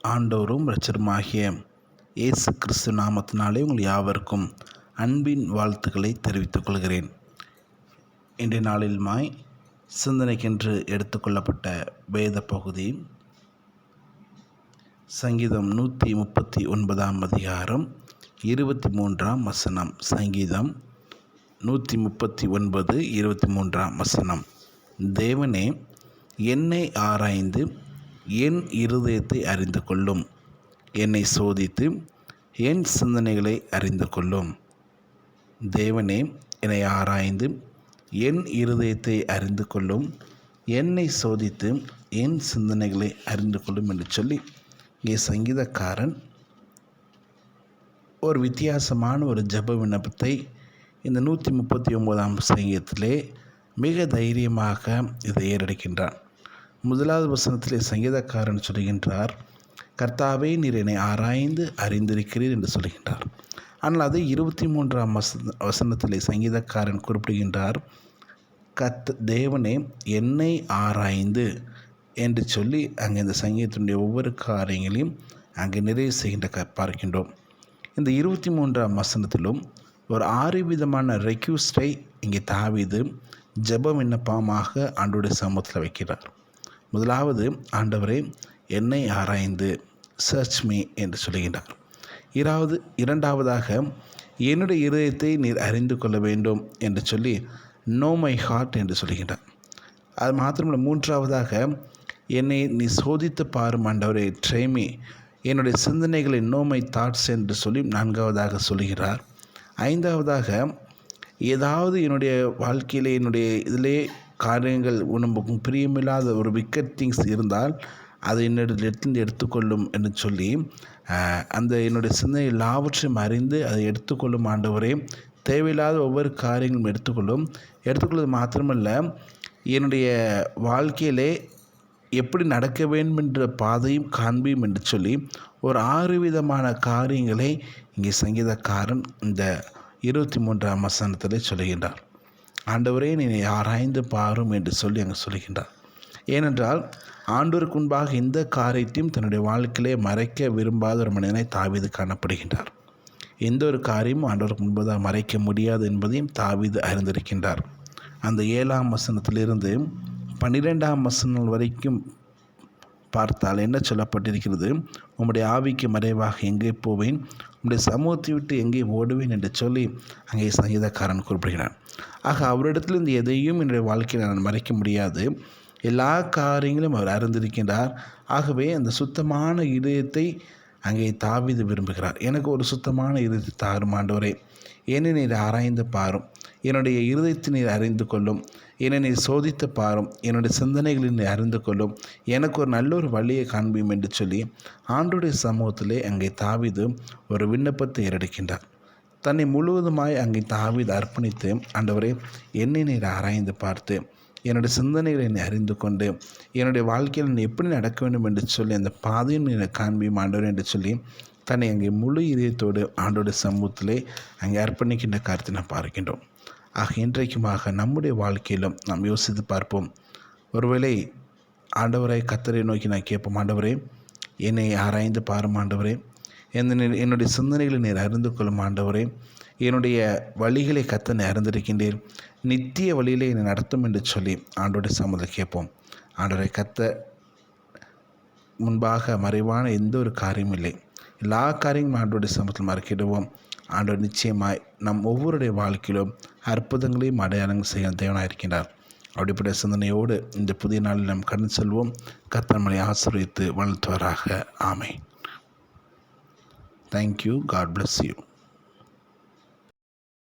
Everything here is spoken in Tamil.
ஆண்டவரும் இரட்சகருமாகிய இயேசு கிறிஸ்து நாமத்தினாலே உங்கள் யாவருக்கும் அன்பின் வாழ்த்துக்களை தெரிவித்துக் கொள்கிறேன். இன்றைய நாளில்மாய் சிந்தனைக்கென்று எடுத்துக்கொள்ளப்பட்ட வேத பகுதி சங்கீதம் 139 அதிகாரம் 23 வசனம். சங்கீதம் 139 23 வசனம். தேவனே, என்னை ஆராய்ந்து என் இருதயத்தை அறிந்து கொள்ளும். என்னை சோதித்து என் சிந்தனைகளை அறிந்து கொள்ளும். தேவனே, என்னை ஆராய்ந்து என் இருதயத்தை அறிந்து கொள்ளும். என்னை சோதித்து என் சிந்தனைகளை அறிந்து கொள்ளும் என்று சொல்லி இங்கே சங்கீதக்காரன் ஒரு வித்தியாசமான ஒரு ஜெப விண்ணப்பத்தை இந்த 139 சங்கீதத்திலே மிக தைரியமாக இதை ஏறெடுக்கின்றான். முதலாவது வசனத்திலே சங்கீதக்காரன் சொல்கின்றார், கர்த்தாவே, நீர் என்னை ஆராய்ந்து அறிந்திருக்கிறீர் என்று சொல்கின்றார். ஆனால் அது 23 வசனத்திலே சங்கீதக்காரன் குறிப்பிடுகின்றார், தேவனே, என்னை ஆராய்ந்து என்று சொல்லி அங்கே இந்த சங்கீதத்தினுடைய ஒவ்வொரு காரியங்களையும் அங்கே நிறைவு செய்கின்ற பார்க்கின்றோம். இந்த 23 வசனத்திலும் ஒரு 6 விதமான ரெக்யூஸ்டை இங்கே தாவீது ஜெப விண்ணப்பமாக ஆண்டவருடைய சமூகத்தில் வைக்கிறார். முதலாவது, ஆண்டவரே, என்னை ஆராய்ந்து சர்ச் மீ என்று சொல்லுகின்றார். இரண்டாவதாக, என்னுடைய இருதயத்தை நீர் அறிந்து கொள்ள வேண்டும் என்று சொல்லி நோ மை ஹார்ட் என்று சொல்லுகின்றார். அது மாத்திரமல்ல, மூன்றாவதாக, என்னை நீ சோதித்து பாரும் ஆண்டவரே, ட்ரைமி, என்னுடைய சிந்தனைகளை நோ மை தாட்ஸ் என்று சொல்லி நான்காவதாக சொல்லுகிறார். ஐந்தாவதாக, ஏதாவது என்னுடைய வாழ்க்கையிலே என்னுடைய இதிலே காரியங்கள் உனக்கு பிரியமில்லாத ஒரு விக்கெட் திங்ஸ் இருந்தால் அதை என்னிடத்திலிருந்து எடுத்துக்கொள்ளும் என்று சொல்லி அந்த என்னுடைய சிந்தனை எல்லாவற்றையும் அறிந்து அதை எடுத்துக்கொள்ளும் ஆண்டவரே. தேவையில்லாத ஒவ்வொரு காரியங்களும் எடுத்துக்கொள்வது மாத்திரமல்ல, என்னுடைய வாழ்க்கையிலே எப்படி நடக்க வேண்டும் என்ற பாதையும் காண்பியும் என்று சொல்லி ஒரு 6 விதமான காரியங்களை இங்கே சங்கீதக்காரன் இந்த 23 வசனத்தில் சொல்லுகின்றார். ஆண்டவரே, நீ ஆராய்ந்து பாரும் என்று சொல்லி அங்கே சொல்லுகின்றார். ஏனென்றால் ஆண்டவருக்கு முன்பாக இந்த காரியத்தையும் தன்னுடைய வாழ்க்கையிலே மறைக்க விரும்பாத ஒரு மனிதனை தாவீது காணப்படுகின்றார். எந்த ஒரு காரியமும் ஆண்டவருக்கு முன்பதாக மறைக்க முடியாது என்பதையும் தாவீது அறிந்திருக்கின்றார். அந்த 7ஆம் வசனத்திலிருந்து 12ஆம் வசனம் வரைக்கும் பார்த்தால் என்ன சொல்லப்பட்டிருக்கிறது? உம்முடைய ஆவிக்கு மறைவாக எங்கே போவேன், உம்முடைய சமூகத்தை விட்டு எங்கே ஓடுவேன் என்று சொல்லி அங்கே சங்கீதக்காரன் குறிப்பிடுகிறான். ஆக அவரிடத்திலிருந்து எதையும் என்னுடைய வாழ்க்கையில் நான் மறைக்க முடியாது. எல்லா காரியங்களும் அவர் அறிந்திருக்கின்றார். ஆகவே அந்த சுத்தமான இதயத்தை அங்கே தாவீது விரும்புகிறார். எனக்கு ஒரு சுத்தமான இதயத்தை தாரும் ஆண்டவரே, என்னை நீர் ஆராய்ந்து பாரும், என்னுடைய இருதயத்தை நீர் அறிந்து கொள்ளும், என்னை நீர் சோதித்து பாரும், என்னுடைய சிந்தனைகளை நீர் அறிந்து கொள்ளும், எனக்கு ஒரு நல்ல ஒரு வழியை காண்பியும் என்று சொல்லி ஆண்டவருடைய சமூகத்திலே அங்கே தாவீது ஒரு விண்ணப்பத்தை ஏறெடுக்கின்றார். தன்னை முழுவதுமாய் அங்கே தாவீது அர்ப்பணித்து, ஆண்டவரே, என்னை நீர் ஆராய்ந்து பார்த்து என்னுடைய சிந்தனைகளை நீ அறிந்து கொண்டு என்னுடைய வாழ்க்கையில் நீ எப்படி நடக்க வேண்டும் என்று சொல்லி அந்த பாதையும் நீ காண்பியும் ஆண்டவர் என்று சொல்லி தன்னை அங்கே முழு இதயத்தோடு ஆண்டோடைய சமூகத்திலே அங்கே அர்ப்பணிக்கின்ற காரியத்தை நாம் பார்க்கின்றோம். ஆக இன்றைக்குமாக நம்முடைய வாழ்க்கையிலும் நாம் யோசித்து பார்ப்போம். ஒருவேளை ஆண்டவரை கர்த்தரை நோக்கி நான் கேட்போம், ஆண்டவரே, என்னை ஆராய்ந்து பாரும் ஆண்டவரே, என்னுடைய சிந்தனைகளை நீர் அறிந்து கொள்ளும் ஆண்டவரே, என்னுடைய வழிகளை கர்த்தனை அறிந்திருக்கின்றீர், நித்திய வழியிலே என்னை நடத்தும் என்று சொல்லி ஆண்டோடைய சமூகத்தில் கேட்போம். ஆண்டவரை கர்த்தர் முன்பாக மறைவான எந்த ஒரு காரியமும் இல்லை. எல்லா காரியங்களும் ஆண்டோடைய சமூகத்தில் மறக்கிடுவோம். ஆண்டவர் நிச்சயமாய் நம் ஒவ்வொருடைய வாழ்க்கையிலும் அற்புதங்களையும் அடையாளங்கள் செய்ய தேவனாக இருக்கின்றார். அப்படிப்பட்ட சிந்தனையோடு இந்த புதிய நாளில் நாம் கடந்து செல்வோம். கர்த்தர் நம்மை ஆசீர்வதித்து வாழ்த்துவாராக. ஆமென். Thank you. God bless you.